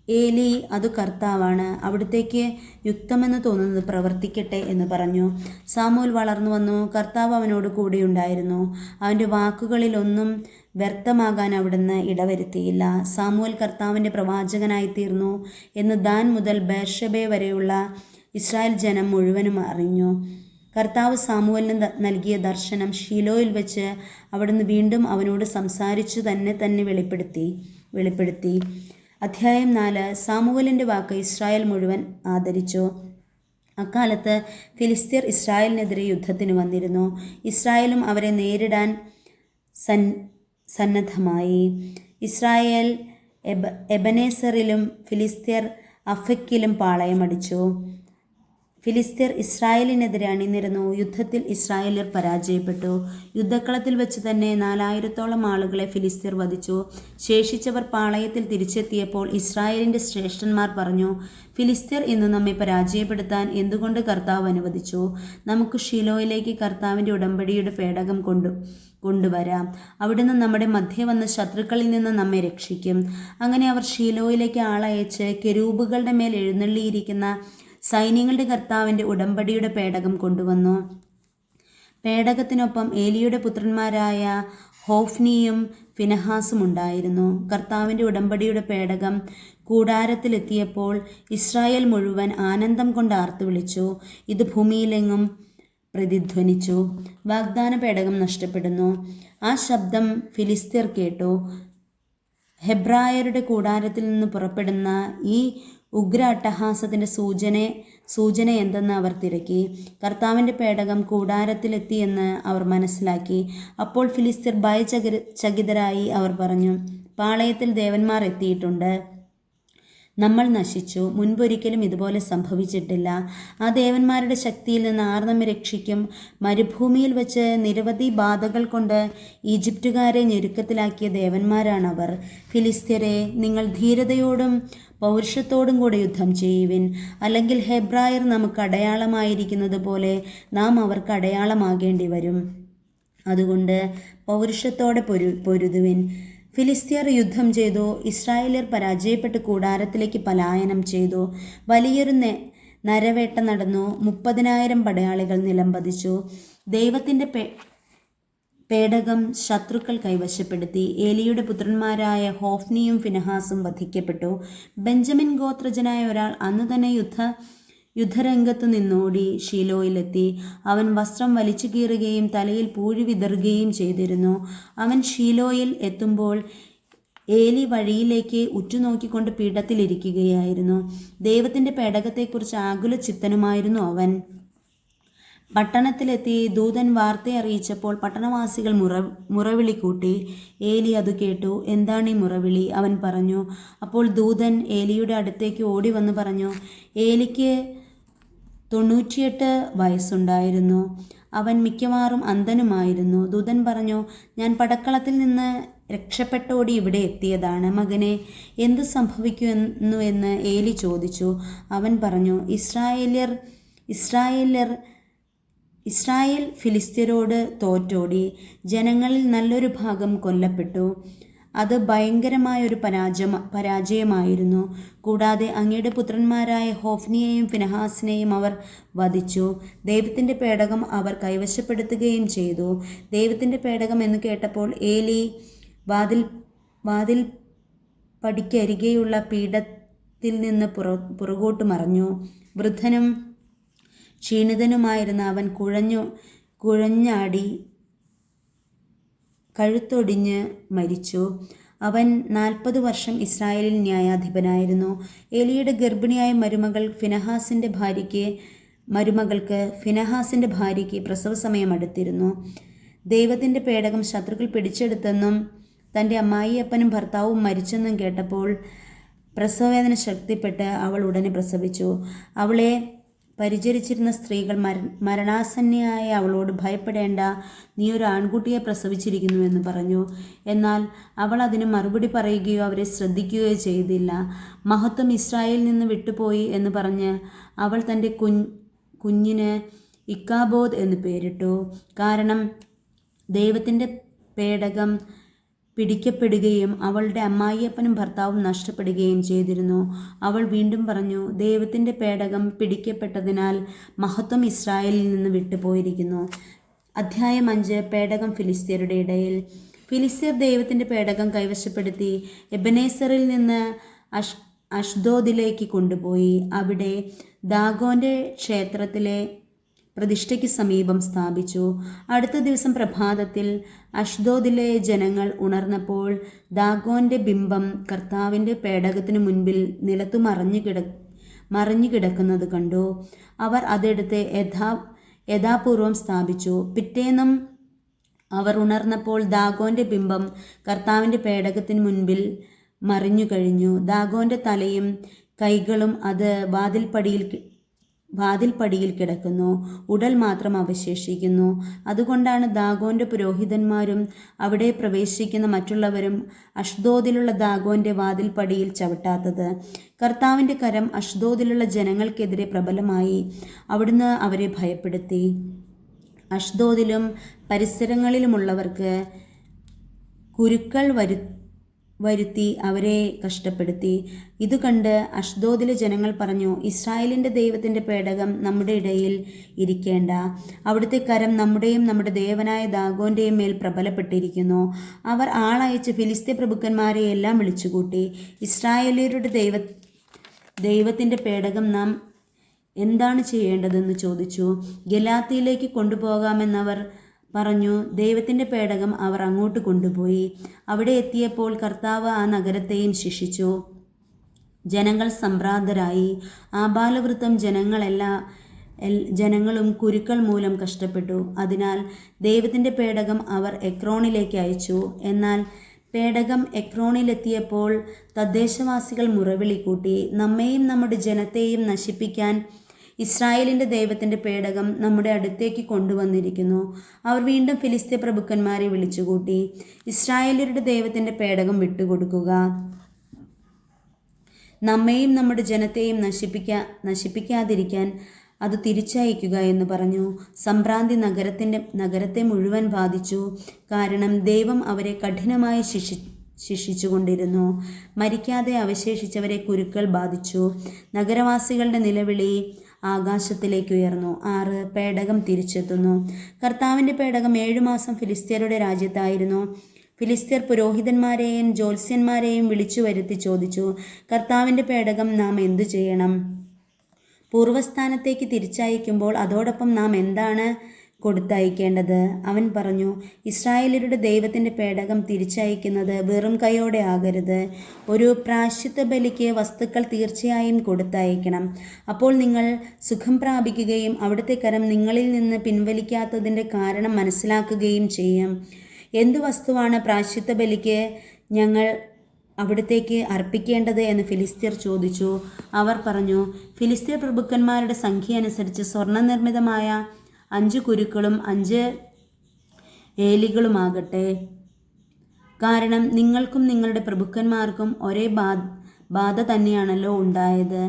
ഏലി, അത് കർത്താവാണ്, അവിടുത്തേക്ക് യുക്തമെന്ന് തോന്നുന്നത് പ്രവർത്തിക്കട്ടെ എന്ന് പറഞ്ഞു. സാമുവൽ വളർന്നു വന്നു. കർത്താവ് അവനോട് കൂടെയുണ്ടായിരുന്നു. അവൻ്റെ വാക്കുകളിലൊന്നും വ്യർത്ഥമാകാൻ അവിടുന്ന് ഇടവരുത്തിയില്ല. സാമുവൽ കർത്താവിൻ്റെ പ്രവാചകനായി തീർന്നു എന്ന് ദാൻ മുതൽ ബേർഷെബ വരെയുള്ള ഇസ്രായേൽ ജനം മുഴുവനും അറിഞ്ഞു. കർത്താവ് സാമുവലിന് നൽകിയ ദർശനം ഷീലോയിൽ വെച്ച് അവിടുന്ന് വീണ്ടും അവനോട് സംസാരിച്ചു തന്നെ വെളിപ്പെടുത്തി. അധ്യായം 4. സാമുവലിൻ്റെ വാക്ക് ഇസ്രായേൽ മുഴുവൻ ആദരിച്ചു. അക്കാലത്ത് ഫിലിസ്ത്യർ ഇസ്രായേലിനെതിരെ യുദ്ധത്തിന് വന്നിരുന്നു. ഇസ്രായേലും അവരെ നേരിടാൻ സന്നദ്ധമായി. ഇസ്രായേൽ എബനേസറിലും ഫിലിസ്ത്യർ അഫെക്കിലും പാളയമടിച്ചു. ഫിലിസ്ത്യർ ഇസ്രായേലിനെതിരെ അണിനിരന്നു. യുദ്ധത്തിൽ ഇസ്രായേലിയർ പരാജയപ്പെട്ടു. യുദ്ധക്കളത്തിൽ വെച്ച് തന്നെ 4000-ഓളം ആളുകളെ ഫിലിസ്ത്യർ വധിച്ചു. ശേഷിച്ചവർ പാളയത്തിൽ തിരിച്ചെത്തിയപ്പോൾ ഇസ്രായേലിൻ്റെ ശ്രേഷ്ഠന്മാർ പറഞ്ഞു, ഫിലിസ്ത്യർ ഇന്ന് നമ്മെ പരാജയപ്പെടുത്താൻ എന്തുകൊണ്ട് കർത്താവ് അനുവദിച്ചു? നമുക്ക് ഷീലോയിലേക്ക് കർത്താവിൻ്റെ ഉടമ്പടിയുടെ പേടകം കൊണ്ടുവരാം. അവിടുന്ന് നമ്മുടെ മധ്യേ വന്ന് ശത്രുക്കളിൽ നിന്ന് നമ്മെ രക്ഷിക്കും. അങ്ങനെ അവർ ഷീലോയിലേക്ക് ആളയച്ച് കെരൂബുകളുടെ മേൽ എഴുന്നള്ളിയിരിക്കുന്ന സൈന്യങ്ങളുടെ കർത്താവിൻ്റെ ഉടമ്പടിയുടെ പേടകം കൊണ്ടുവന്നു. പേടകത്തിനൊപ്പം ഏലിയുടെ പുത്രന്മാരായ ഹോഫ്നിയും ഫിനഹാസും ഉണ്ടായിരുന്നു. കർത്താവിൻ്റെ ഉടമ്പടിയുടെ പേടകം കൂടാരത്തിലെത്തിയപ്പോൾ ഇസ്രായേൽ മുഴുവൻ ആനന്ദം കൊണ്ട് ആർത്തു വിളിച്ചു. ഇത് ഭൂമിയിലെങ്ങും പ്രതിധ്വനിച്ചു. വാഗ്ദാന പേടകം നഷ്ടപ്പെടുന്നു. ആ ശബ്ദം ഫിലിസ്ത്യർ കേട്ടു. ഹെബ്രായരുടെ കൂടാരത്തിൽ നിന്ന് പുറപ്പെടുന്ന ഈ ഉഗ്ര അട്ടഹാസത്തിൻ്റെ സൂചന എന്തെന്ന് അവർ തിരക്കി. കർത്താവിൻ്റെ പേടകം കൂടാരത്തിലെത്തിയെന്ന് അവർ മനസ്സിലാക്കി. അപ്പോൾ ഫിലിസ്ത്യർ ഭയചകിതരായി അവർ പറഞ്ഞു, പാളയത്തിൽ ദേവന്മാർ എത്തിയിട്ടുണ്ട്. നമ്മൾ നശിച്ചു. മുൻപൊരിക്കലും ഇതുപോലെ സംഭവിച്ചിട്ടില്ല. ആ ദേവന്മാരുടെ ശക്തിയിൽ നിന്ന് ആർ നമ്മെ രക്ഷിക്കും? മരുഭൂമിയിൽ വെച്ച് നിരവധി ബാധകൾ കൊണ്ട് ഈജിപ്തുകാരെ ഞെരുക്കത്തിലാക്കിയ ദേവന്മാരാണവർ. ഫിലിസ്ത്യരെ, നിങ്ങൾ ധീരതയോടും പൗരുഷത്തോടും കൂടെ യുദ്ധം ചെയ്യുവിൻ. അല്ലെങ്കിൽ ഹെബ്രായർ നമുക്ക് അടയാളമായിരിക്കുന്നത് പോലെ നാം അവർക്ക് അടയാളമാകേണ്ടി വരും. അതുകൊണ്ട് പൗരുഷത്തോടെ പൊരുതുവിൻ. ഫിലിസ്ത്യർ യുദ്ധം ചെയ്തു. ഇസ്രായേല്യർ പരാജയപ്പെട്ട് കൂടാരത്തിലേക്ക് പലായനം ചെയ്തു. വലിയൊരു നരവേട്ട നടന്നു. 30,000 പടയാളികൾ നിലംപതിച്ചു. ദൈവത്തിൻ്റെ പേടകം ശത്രുക്കൾ കൈവശപ്പെടുത്തി. ഏലിയുടെ പുത്രന്മാരായ ഹോഫ്നിയും ഫിനഹാസും വധിക്കപ്പെട്ടു. ബെഞ്ചമിൻ ഗോത്രജനായ ഒരാൾ അന്ന് തന്നെ യുദ്ധരംഗത്തു നിന്നോടി ഷീലോയിലെത്തി. അവൻ വസ്ത്രം വലിച്ചു കീറുകയും തലയിൽ പൂഴി വിതറുകയും ചെയ്തിരുന്നു. അവൻ ഷീലോയിൽ എത്തുമ്പോൾ ഏലി വഴിയിലേക്ക് ഉറ്റുനോക്കിക്കൊണ്ട് പീഠത്തിലിരിക്കുകയായിരുന്നു. ദൈവത്തിൻ്റെ പേടകത്തെക്കുറിച്ച് ആകുല ചിത്തനുമായിരുന്നു അവൻ. പട്ടണത്തിലെത്തി ദൂതൻ വാർത്തയറിയിച്ചപ്പോൾ പട്ടണവാസികൾ മുറവിളി കൂട്ടി. ഏലി അത് കേട്ടു. എന്താണ് ഈ മുറവിളി? അവൻ പറഞ്ഞു. അപ്പോൾ ദൂതൻ ഏലിയുടെ അടുത്തേക്ക് ഓടി വന്ന് പറഞ്ഞു, ഏലിക്ക് 98 വയസ്സുണ്ടായിരുന്നു. അവൻ മിക്കവാറും അന്ധനുമായിരുന്നു. ദൂതൻ പറഞ്ഞു, ഞാൻ പടക്കളത്തിൽ നിന്ന് രക്ഷപ്പെട്ടോടി ഇവിടെ എത്തിയതാണ്. മകനെ, എന്ത് സംഭവിക്കുന്നു എന്ന് ഏലി ചോദിച്ചു. അവൻ പറഞ്ഞു, ഇസ്രായേൽ ഫിലിസ്ത്യരോട് തോറ്റോടി. ജനങ്ങളിൽ നല്ലൊരു ഭാഗം കൊല്ലപ്പെട്ടു. അത് ഭയങ്കരമായൊരു പരാജയമായിരുന്നു. കൂടാതെ അങ്ങയുടെ പുത്രന്മാരായ ഹോഫ്നിയെയും ഫിനഹാസിനെയും അവർ വധിച്ചു. ദൈവത്തിൻ്റെ പേടകം അവർ കൈവശപ്പെടുത്തുകയും ചെയ്തു. ദൈവത്തിൻ്റെ പേടകം എന്ന് കേട്ടപ്പോൾ ഏലി വാതിൽ പടിക്കരികെയുള്ള പീഠത്തിൽ നിന്ന് പുറകോട്ട് മറഞ്ഞു. വൃദ്ധനും ക്ഷീണിതനുമായിരുന്ന അവൻ കുഴഞ്ഞാടി കഴുത്തൊടിഞ്ഞ് മരിച്ചു. അവൻ 40 വർഷം ഇസ്രായേലിൽ ന്യായാധിപനായിരുന്നു. ഏലിയുടെ ഗർഭിണിയായ മരുമകൾക്ക് ഫിനഹാസിൻ്റെ ഭാര്യയ്ക്ക് പ്രസവ സമയം അടുത്തിരുന്നു. ദൈവത്തിൻ്റെ പേടകം ശത്രുക്കൾ പിടിച്ചെടുത്തെന്നും തൻ്റെ അമ്മായിയപ്പനും ഭർത്താവും മരിച്ചെന്നും കേട്ടപ്പോൾ പ്രസവവേദന ശക്തിപ്പെട്ട് അവൾ ഉടനെ പ്രസവിച്ചു. അവളെ പരിചരിച്ചിരുന്ന സ്ത്രീകൾ മരണാസന്നയായ അവളോട്, ഭയപ്പെടേണ്ട, നീ ഒരു ആൺകുട്ടിയെ പ്രസവിച്ചിരിക്കുന്നുവെന്ന് പറഞ്ഞു. എന്നാൽ അവൾ അതിന് മറുപടി പറയുകയോ അവരെ ശ്രദ്ധിക്കുകയോ ചെയ്തില്ല. മഹത്വം ഇസ്രായേലിൽ നിന്ന് വിട്ടുപോയി എന്ന് പറഞ്ഞ് അവൾ തൻ്റെ കുഞ്ഞിന് ഇക്കാബോദ് എന്ന് പേരിട്ടു. കാരണം ദൈവത്തിൻ്റെ പേടകം പിടിക്കപ്പെടുകയും അവളുടെ അമ്മായിയപ്പനും ഭർത്താവും നഷ്ടപ്പെടുകയും ചെയ്തിരുന്നു. അവൾ വീണ്ടും പറഞ്ഞു, ദൈവത്തിൻ്റെ പേടകം പിടിക്കപ്പെട്ടതിനാൽ മഹത്വം ഇസ്രായേലിൽ നിന്ന് വിട്ടുപോയിരിക്കുന്നു. അധ്യായം 5. പേടകം ഫിലിസ്ത്യരുടെ ഇടയിൽ. ഫിലിസ്ത്യർ ദൈവത്തിൻ്റെ പേടകം കൈവശപ്പെടുത്തി എബനേസറിൽ നിന്ന് അഷ്ദോദിലേക്ക് കൊണ്ടുപോയി. അവിടെ ദാഗോൻ്റെ ക്ഷേത്രത്തിലെ പ്രതിഷ്ഠയ്ക്ക് സമീപം സ്ഥാപിച്ചു. അടുത്ത ദിവസം പ്രഭാതത്തിൽ അഷ്ദോദിലെ ജനങ്ങൾ ഉണർന്നപ്പോൾ ദാഗോൻ്റെ ബിംബം കർത്താവിൻ്റെ പേടകത്തിനു മുൻപിൽ നിലത്തു മറിഞ്ഞു കിടക്കുന്നത് കണ്ടു. അവർ അതെടുത്ത് യഥാപൂർവം സ്ഥാപിച്ചു. പിറ്റേന്നും അവർ ഉണർന്നപ്പോൾ ദാഗോൻ്റെ ബിംബം കർത്താവിൻ്റെ പേടകത്തിന് മുൻപിൽ മറിഞ്ഞു കഴിഞ്ഞു. ദാഗോൻ്റെ തലയും കൈകളും അത് വാതിൽപ്പടിയിൽ കിടക്കുന്നു. ഉടൽ മാത്രം അവശേഷിക്കുന്നു. അതുകൊണ്ടാണ് ദാഗോൻ്റെ പുരോഹിതന്മാരും അവിടെ പ്രവേശിക്കുന്ന മറ്റുള്ളവരും അഷ്ദോദിലുള്ള ദാഗോൻ്റെ വാതിൽപ്പടിയിൽ ചവിട്ടാത്തത്. കർത്താവിൻ്റെ കരം അഷ്ദോദിലുള്ള ജനങ്ങൾക്കെതിരെ പ്രബലമായി. അവിടുന്ന് അവരെ ഭയപ്പെടുത്തി. അഷ്ദോദിലും പരിസരങ്ങളിലുമുള്ളവർക്ക് കുരുക്കൾ വരുത്തി അവരെ കഷ്ടപ്പെടുത്തി. ഇത് കണ്ട് അഷ്ദോദിലെ ജനങ്ങൾ പറഞ്ഞു, ഇസ്രായേലിൻ്റെ ദൈവത്തിൻ്റെ പേടകം നമ്മുടെ ഇടയിൽ ഇരിക്കേണ്ട. അവിടുത്തെ കരം നമ്മുടെയും നമ്മുടെ ദേവനായ ദാഗോൻ്റെയും മേൽ പ്രബലപ്പെട്ടിരിക്കുന്നു. അവർ ആളയച്ച് ഫിലിസ്ത്യ പ്രഭുക്കന്മാരെ എല്ലാം വിളിച്ചുകൂട്ടി. ഇസ്രായേലിയരുടെ ദൈവത്തിൻ്റെ പേടകം നാം എന്താണ് ചെയ്യേണ്ടതെന്ന് ചോദിച്ചു. ഗലാത്തിയിലേക്ക് കൊണ്ടുപോകാമെന്നവർ പറഞ്ഞു. ദൈവത്തിൻ്റെ പേടകം അവർ അങ്ങോട്ട് കൊണ്ടുപോയി. അവിടെ എത്തിയപ്പോൾ കർത്താവ് ആ നഗരത്തെയും ശിക്ഷിച്ചു. ജനങ്ങൾ സംഭ്രാന്തരായി. ആബാലവൃത്തം ജനങ്ങളും കുരുക്കൾ മൂലം കഷ്ടപ്പെട്ടു. അതിനാൽ ദൈവത്തിൻ്റെ പേടകം അവർ എക്രോണിലേക്ക് അയച്ചു. എന്നാൽ പേടകം എക്രോണിലെത്തിയപ്പോൾ തദ്ദേശവാസികൾ മുറവിളി കൂട്ടി, നമ്മെയും നമ്മുടെ ജനത്തെയും നശിപ്പിക്കാൻ ഇസ്രായേലിൻ്റെ ദൈവത്തിൻ്റെ പേടകം നമ്മുടെ അടുത്തേക്ക് കൊണ്ടുവന്നിരിക്കുന്നു. അവർ വീണ്ടും ഫിലിസ്ത്യ പ്രഭുക്കന്മാരെ വിളിച്ചുകൂട്ടി, ഇസ്രായേല്യരുടെ ദൈവത്തിൻ്റെ പേടകം വിട്ടുകൊടുക്കുക, നമ്മെയും നമ്മുടെ ജനത്തെയും നശിപ്പിക്കാതിരിക്കാൻ അത് തിരിച്ചയക്കുക എന്ന് പറഞ്ഞു. സംഭ്രാന്തി നഗരത്തെ മുഴുവൻ ബാധിച്ചു. കാരണം ദൈവം അവരെ കഠിനമായി ശിക്ഷിച്ചുകൊണ്ടിരുന്നു. മരിക്കാതെ അവശേഷിച്ചവരെ കുരുക്കൾ ബാധിച്ചു. നഗരവാസികളുടെ നിലവിളി ആകാശത്തിലേക്ക് ഉയർന്നു. 6. പേടകം തിരിച്ചെത്തുന്നു. കർത്താവിൻ്റെ പേടകം 7 മാസം ഫിലിസ്ത്യരുടെ രാജ്യത്തായിരുന്നു. ഫിലിസ്ത്യർ പുരോഹിതന്മാരെയും ജ്യോത്സ്യന്മാരെയും വിളിച്ചു വരുത്തി ചോദിച്ചു, കർത്താവിൻ്റെ പേടകം നാം എന്തു ചെയ്യണം? പൂർവ്വസ്ഥാനത്തേക്ക് തിരിച്ചയക്കുമ്പോൾ അതോടൊപ്പം നാം എന്താണ് കൊടുത്തയക്കേണ്ടത്? അവൻ പറഞ്ഞു, ഇസ്രായേല്യരുടെ ദൈവത്തിൻ്റെ പേടകം തിരിച്ചയക്കുന്നത് വെറും കൈയോടെ ആകരുത്. ഒരു പ്രായശ്ചിത്ത ബലിക്ക് വസ്തുക്കൾ തീർച്ചയായും കൊടുത്തയക്കണം. അപ്പോൾ നിങ്ങൾ സുഖം പ്രാപിക്കുകയും അവിടുത്തെ കരം നിങ്ങളിൽ നിന്ന് പിൻവലിക്കാത്തതിൻ്റെ കാരണം മനസ്സിലാക്കുകയും ചെയ്യും. എന്തു വസ്തുവാണ് പ്രായശ്ചിത്ത ബലിക്ക് ഞങ്ങൾ അവിടത്തേക്ക് അർപ്പിക്കേണ്ടത് എന്ന് ഫിലിസ്ത്യർ ചോദിച്ചു. അവർ പറഞ്ഞു, ഫിലിസ്ത്യർ പ്രഭുക്കന്മാരുടെ സംഖ്യ അനുസരിച്ച് സ്വർണ്ണനിർമ്മിതമായ 5 കുരുക്കളും 5 ഏലികളുമാകട്ടെ. കാരണം നിങ്ങൾക്കും നിങ്ങളുടെ പ്രഭുക്കന്മാർക്കും ഒരേ ബാധ തന്നെയാണല്ലോ ഉണ്ടായത്.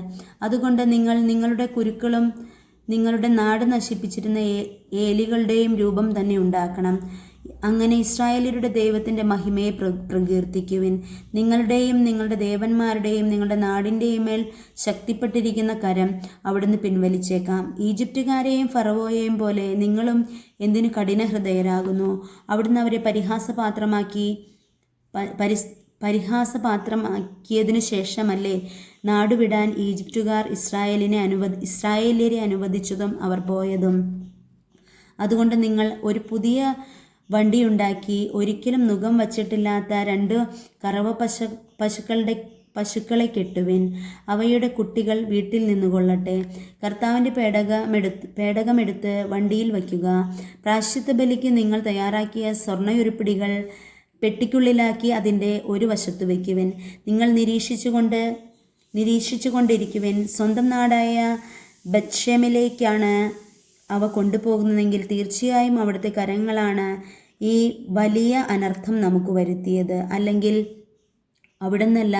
അതുകൊണ്ട് നിങ്ങൾ നിങ്ങളുടെ കുരുക്കളും നിങ്ങളുടെ നാട് നശിപ്പിച്ചിരുന്ന ഏലികളുടെയും രൂപം തന്നെ ഉണ്ടാക്കണം. അങ്ങനെ ഇസ്രായേല്യരുടെ ദൈവത്തിൻ്റെ മഹിമയെ പ്രകീർത്തിക്കുവിൻ. നിങ്ങളുടെയും നിങ്ങളുടെ ദേവന്മാരുടെയും നിങ്ങളുടെ നാടിൻ്റെയും മേൽ ശക്തിപ്പെട്ടിരിക്കുന്ന കരം അവിടുന്ന് പിൻവലിച്ചേക്കാം. ഈജിപ്തുകാരെയും ഫറവോയെയും പോലെ നിങ്ങളും എന്തിനു കഠിനഹൃദയരാകുന്നു? അവിടുന്ന് അവരെ പരിഹാസപാത്രമാക്കിയതിനു ശേഷമല്ലേ നാടുവിടാൻ ഈജിപ്തുകാർ ഇസ്രായേല്യരെ അനുവദിച്ചതും അവർ പോയതും? അതുകൊണ്ട് നിങ്ങൾ ഒരു പുതിയ വണ്ടിയുണ്ടാക്കി ഒരിക്കലും നുകം വച്ചിട്ടില്ലാത്ത 2 കറവ പശുക്കളെ കെട്ടുവിൻ. അവയുടെ കുട്ടികൾ വീട്ടിൽ നിന്നുകൊള്ളട്ടെ. കർത്താവിൻ്റെ പേടകമെടുത്ത് വണ്ടിയിൽ വയ്ക്കുക. പ്രായശ്ചിത്ത ബലിക്ക് നിങ്ങൾ തയ്യാറാക്കിയ സ്വർണ്ണയുരുപ്പിടികൾ പെട്ടിക്കുള്ളിലാക്കി അതിൻ്റെ ഒരു വശത്ത് വയ്ക്കുവിൻ. നിങ്ങൾ നിരീക്ഷിച്ചുകൊണ്ടിരിക്കുവിൻ. സ്വന്തം നാടായ ബത്ശേമിലേക്കാണ് അവ കൊണ്ടുപോകുന്നതെങ്കിൽ തീർച്ചയായും അവിടുത്തെ കരങ്ങളാണ് ഈ വലിയ അനർത്ഥം നമുക്ക് വരുത്തിയത്. അല്ലെങ്കിൽ അവിടുന്നല്ല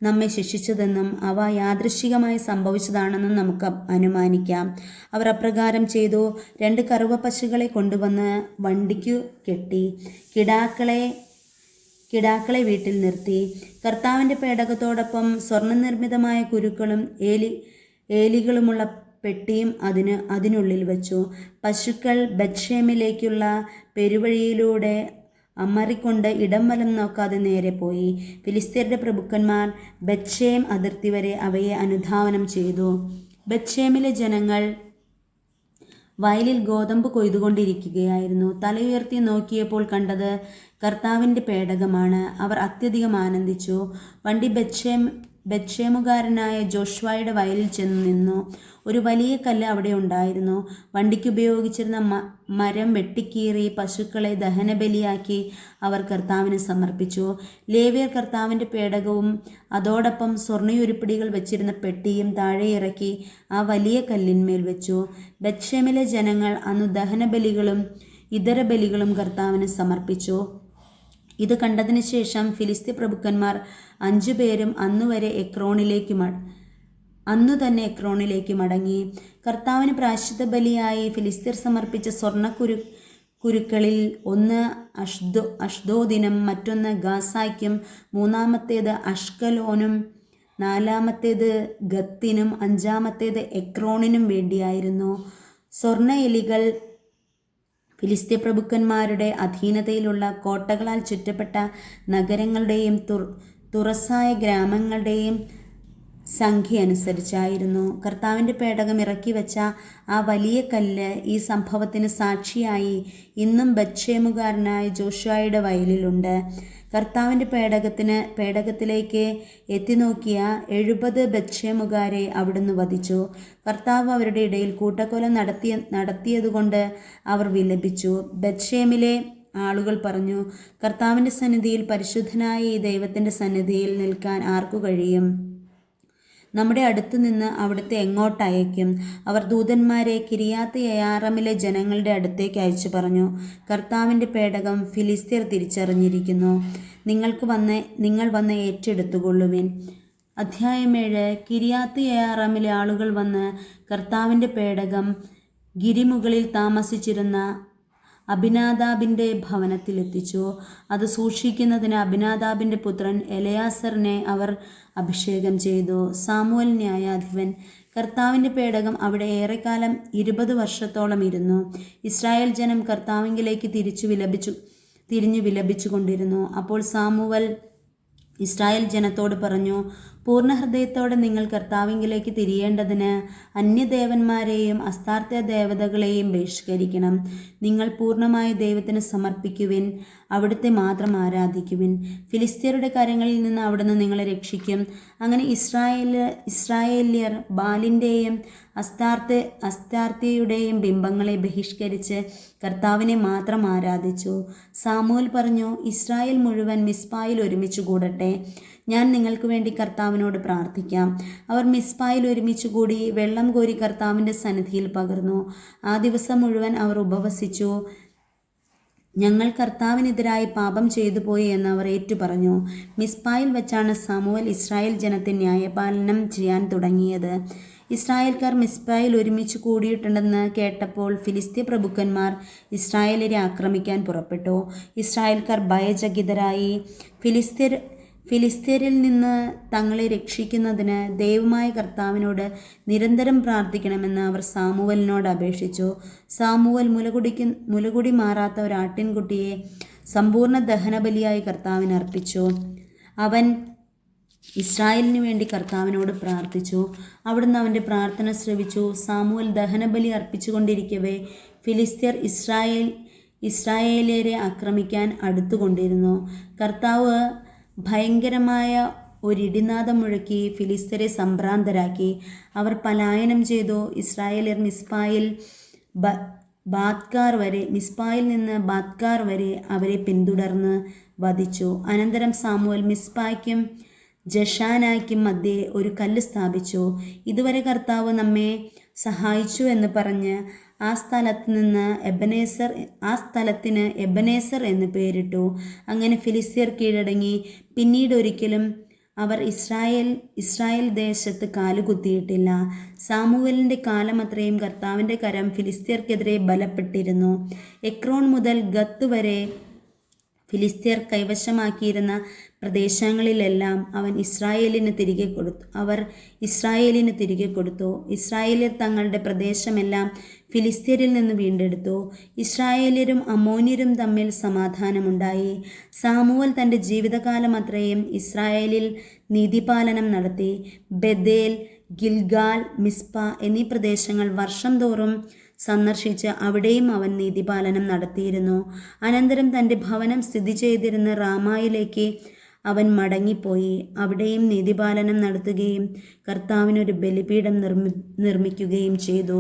നമ്മെ ശിക്ഷിച്ചതെന്നും അവ യാദൃശ്ചികമായി സംഭവിച്ചതാണെന്നും നമുക്ക് അനുമാനിക്കാം. അവർ അപ്രകാരം ചെയ്തു. 2 കറുവ പശുക്കളെ കൊണ്ടുവന്ന് വണ്ടിക്കു കെട്ടി കിടാക്കളെ വീട്ടിൽ നിർത്തി. കർത്താവിൻ്റെ പേടകത്തോടൊപ്പം സ്വർണ്ണനിർമ്മിതമായ കുരുക്കളും ഏലികളുമുള്ള പെട്ടിയും അതിനുള്ളിൽ വച്ചു. പശുക്കൾ ബത്ശേമിലേക്കുള്ള പെരുവഴിയിലൂടെ അമറിക്കൊണ്ട് ഇടം വലം നോക്കാതെ നേരെ പോയി. ഫിലിസ്ത്യരുടെ പ്രഭുക്കന്മാർ ബത്ശേം അതിർത്തി വരെ അവയെ അനുധാവനം ചെയ്തു. ബത്ശേമിലെ ജനങ്ങൾ വയലിൽ ഗോതമ്പ് കൊയ്തുകൊണ്ടിരിക്കുകയായിരുന്നു. തലയുയർത്തി നോക്കിയപ്പോൾ കണ്ടത് കർത്താവിൻ്റെ പേടകമാണ്. അവർ അത്യധികം ആനന്ദിച്ചു. വണ്ടി ബത്ശേമുകാരനായ ജോഷ്വായുടെ വയലിൽ ചെന്നു നിന്നു. ഒരു വലിയ കല്ല് അവിടെ ഉണ്ടായിരുന്നു. വണ്ടിക്ക് ഉപയോഗിച്ചിരുന്ന മരം വെട്ടിക്കീറി പശുക്കളെ ദഹനബലിയാക്കി അവർ കർത്താവിന് സമർപ്പിച്ചു. ലേവ്യർ കർത്താവിൻ്റെ പേടകവും അതോടൊപ്പം സ്വർണ്ണയുരുപ്പിടികൾ വെച്ചിരുന്ന പെട്ടിയും താഴെ ഇറക്കി ആ വലിയ കല്ലിന്മേൽ വെച്ചു. ബത്ശേമിലെ ജനങ്ങൾ അന്ന് ദഹനബലികളും ഇതര ബലികളും കർത്താവിന് സമർപ്പിച്ചു. ഇത് കണ്ടതിന് ശേഷം ഫിലിസ്ത്യ പ്രഭുക്കന്മാർ 5 പേരും അന്നു തന്നെ എക്രോണിലേക്ക് മടങ്ങി. കർത്താവിന് പ്രായശ്ചിത്ത ബലിയായി ഫിലിസ്ത്യർ സമർപ്പിച്ച കുരുക്കളിൽ ഒന്ന് അഷ്ദോദിനും മറ്റൊന്ന് ഗാസായ്ക്കും 3-ാമത്തേത് അഷ്കലോനും 4-ാമത്തേത് ഗത്തിനും 5-ാമത്തേത് എക്രോണിനും വേണ്ടിയായിരുന്നു. സ്വർണ്ണ എലികൾ ഫിലിസ്ത്യ പ്രഭുക്കന്മാരുടെ അധീനതയിലുള്ള കോട്ടകളാൽ ചുറ്റപ്പെട്ട നഗരങ്ങളുടെയും തുറസായ ഗ്രാമങ്ങളുടെയും സംഖ്യ അനുസരിച്ചായിരുന്നു. കർത്താവിൻ്റെ പേടകം ഇറക്കി വെച്ച ആ വലിയ കല്ല് ഈ സംഭവത്തിന് സാക്ഷിയായി ഇന്നും ബത്ശേമുകാരനായ ജോഷ്വായുടെ വയലിലുണ്ട്. കർത്താവിൻ്റെ പേടകത്തിലേക്ക് എത്തിനോക്കിയ 70 ബത്ശേമുകാരെ അവിടുന്ന് വധിച്ചു. കർത്താവ് അവരുടെ ഇടയിൽ കൂട്ടക്കൊല നടത്തിയതുകൊണ്ട് അവർ വിലപിച്ചു. ബത്ശേമിലെ ആളുകൾ പറഞ്ഞു, കർത്താവിൻ്റെ സന്നിധിയിൽ, പരിശുദ്ധനായ ഈ ദൈവത്തിൻ്റെ സന്നിധിയിൽ നിൽക്കാൻ ആർക്കു കഴിയും? നമ്മുടെ അടുത്തു നിന്ന് അവിടുത്തെ എങ്ങോട്ടയക്കും? അവർ ദൂതന്മാരെ കിരിയാത്ത് യയാറമിലെ ജനങ്ങളുടെ അടുത്തേക്ക് അയച്ചു പറഞ്ഞു, കർത്താവിൻ്റെ പേടകം ഫിലിസ്ത്യർ തിരിച്ചറിഞ്ഞിരിക്കുന്നു. നിങ്ങൾ വന്ന് ഏറ്റെടുത്തുകൊള്ളുവിൻ. അധ്യായം 7. കിരിയാത്ത് യയാറമിലെ ആളുകൾ വന്ന് കർത്താവിൻ്റെ പേടകം ഗിരിമുകളിൽ താമസിച്ചിരുന്ന അബിനാദാബിൻ്റെ ഭവനത്തിലെത്തിച്ചു. അത് സൂക്ഷിക്കുന്നതിന് അബിനാദാബിൻ്റെ പുത്രൻ എലയാസറിനെ അവർ അഭിഷേകം ചെയ്തു. സാമുവൽ ന്യായാധിപൻ. കർത്താവിൻ്റെ പേടകം അവിടെ ഏറെക്കാലം 20 വർഷത്തോളം ഇരുന്നു. ഇസ്രായേൽ ജനം കർത്താവിങ്കിലേക്ക് തിരിഞ്ഞു വിലപിച്ചുകൊണ്ടിരുന്നു. അപ്പോൾ സാമുവൽ ഇസ്രായേൽ ജനത്തോട് പറഞ്ഞു, പൂർണ്ണഹൃദയത്തോടെ നിങ്ങൾ കർത്താവിങ്കിലേക്ക് തിരിയേണ്ടതിന് അന്യദേവന്മാരെയും അസ്താർഥ്യ ദേവതകളെയും ബഹിഷ്കരിക്കണം. നിങ്ങൾ പൂർണ്ണമായ ദൈവത്തിന് സമർപ്പിക്കുവിൻ, അവിടുത്തെ മാത്രം ആരാധിക്കുവിൻ. ഫിലിസ്ത്യരുടെ കരങ്ങളിൽ നിന്ന് അവിടുന്ന് നിങ്ങളെ രക്ഷിക്കും. അങ്ങനെ ഇസ്രായേല്യർ ബാലിൻ്റെയും അസ്താർഥ്യയുടെയും ബിംബങ്ങളെ ബഹിഷ്കരിച്ച് കർത്താവിനെ മാത്രം ആരാധിച്ചു. സാമുവൽ പറഞ്ഞു, ഇസ്രായേൽ മുഴുവൻ മിസ്പായിൽ ഒരുമിച്ച് കൂടട്ടെ. ഞാൻ നിങ്ങൾക്ക് വേണ്ടി കർത്താവിനോട് പ്രാർത്ഥിക്കാം. അവർ മിസ്പായിൽ ഒരുമിച്ച് കൂടി വെള്ളം കോരി കർത്താവിൻ്റെ സന്നിധിയിൽ പകർന്നു. ആ ദിവസം മുഴുവൻ അവർ ഉപവസിച്ചു. ഞങ്ങൾ കർത്താവിനെതിരായി പാപം ചെയ്തു പോയി എന്ന് അവർ ഏറ്റുപറഞ്ഞു. മിസ്പായിൽ വെച്ചാണ് സാമുവൽ ഇസ്രായേൽ ജനത്തെ ന്യായപാലനം ചെയ്യാൻ തുടങ്ങിയത്. ഇസ്രായേൽക്കാർ മിസ്പായിൽ ഒരുമിച്ച് കൂടിയിട്ടുണ്ടെന്ന് കേട്ടപ്പോൾ ഫിലിസ്ത്യ പ്രഭുക്കന്മാർ ഇസ്രായേലിനെ ആക്രമിക്കാൻ പുറപ്പെട്ടു. ഇസ്രായേൽക്കാർ ഭയചകിതരായി. ഫിലിസ്ത്യരിൽ നിന്ന് തങ്ങളെ രക്ഷിക്കുന്നതിന് ദൈവമായ കർത്താവിനോട് നിരന്തരം പ്രാർത്ഥിക്കണമെന്ന് അവർ സാമുവലിനോട് അപേക്ഷിച്ചു. സാമുവൽ മുലകുടി മാറാത്ത ഒരു ആട്ടിൻകുട്ടിയെ സമ്പൂർണ്ണ ദഹനബലിയായി കർത്താവിന് അർപ്പിച്ചു. അവൻ ഇസ്രായേലിന് വേണ്ടി കർത്താവിനോട് പ്രാർത്ഥിച്ചു. അവിടുന്ന് അവൻ്റെ പ്രാർത്ഥന ശ്രവിച്ചു. സാമുവൽ ദഹനബലി അർപ്പിച്ചുകൊണ്ടിരിക്കവേ ഫിലിസ്ത്യർ ഇസ്രായേലിയരെ ആക്രമിക്കാൻ അടുത്തുകൊണ്ടിരുന്നു. കർത്താവ് ഭയങ്കരമായ ഒരിടിനാദം മുഴക്കി ഫിലിസ്ത്യരെ സംഭ്രാന്തരാക്കി. അവർ പലായനം ചെയ്തു. ഇസ്രായേലിയർ മിസ്പായിൽ നിന്ന് ബാത്കാർ വരെ അവരെ പിന്തുടർന്ന് വധിച്ചു. അനന്തരം സാമുവൽ മിസ്പായ്ക്കും ജഷാനായ്ക്കും മധ്യേ ഒരു കല്ല് സ്ഥാപിച്ചു. ഇതുവരെ കർത്താവ് നമ്മെ സഹായിച്ചു എന്ന് പറഞ്ഞ് ആ സ്ഥലത്തിന് എബനേസർ എന്ന് പേരിട്ടു. അങ്ങനെ ഫിലിസ്ത്യർ കീഴടങ്ങി. പിന്നീട് ഒരിക്കലും അവർ ഇസ്രായേൽ ദേശത്ത് കാലുകുത്തിയിട്ടില്ല. സാമുവലിൻ്റെ കാലം അത്രയും കർത്താവിൻ്റെ കരം ഫിലിസ്ത്യർക്കെതിരെ ബലപ്പെട്ടിരുന്നു. എക്രോൺ മുതൽ ഗത്ത് വരെ ഫിലിസ്ത്യർ കൈവശമാക്കിയിരുന്ന പ്രദേശങ്ങളിലെല്ലാം അവർ ഇസ്രായേലിന് തിരികെ കൊടുത്തു. ഇസ്രായേലിയർ തങ്ങളുടെ പ്രദേശമെല്ലാം ഫിലിസ്ത്യരിൽ നിന്ന് വീണ്ടെടുത്തു. ഇസ്രായേലിയരും അമ്മോന്യരും തമ്മിൽ സമാധാനമുണ്ടായി. സാമുവൽ തൻ്റെ ജീവിതകാലം അത്രയും ഇസ്രായേലിൽ നീതിപാലനം നടത്തി. ബെഥേൽ, ഗിൽഗാൽ, മിസ്പ എന്നീ പ്രദേശങ്ങൾ വർഷം തോറും സന്ദർശിച്ച് അവിടെയും അവൻ നീതിപാലനം നടത്തിയിരുന്നു. അനന്തരം തൻ്റെ ഭവനം സ്ഥിതി ചെയ്തിരുന്ന റാമായിലേക്ക് അവൻ മടങ്ങിപ്പോയി. അവിടെയും നീതിപാലനം നടത്തുകയും കർത്താവിനൊരു ബലിപീഠം നിർമ്മിക്കുകയും ചെയ്തു.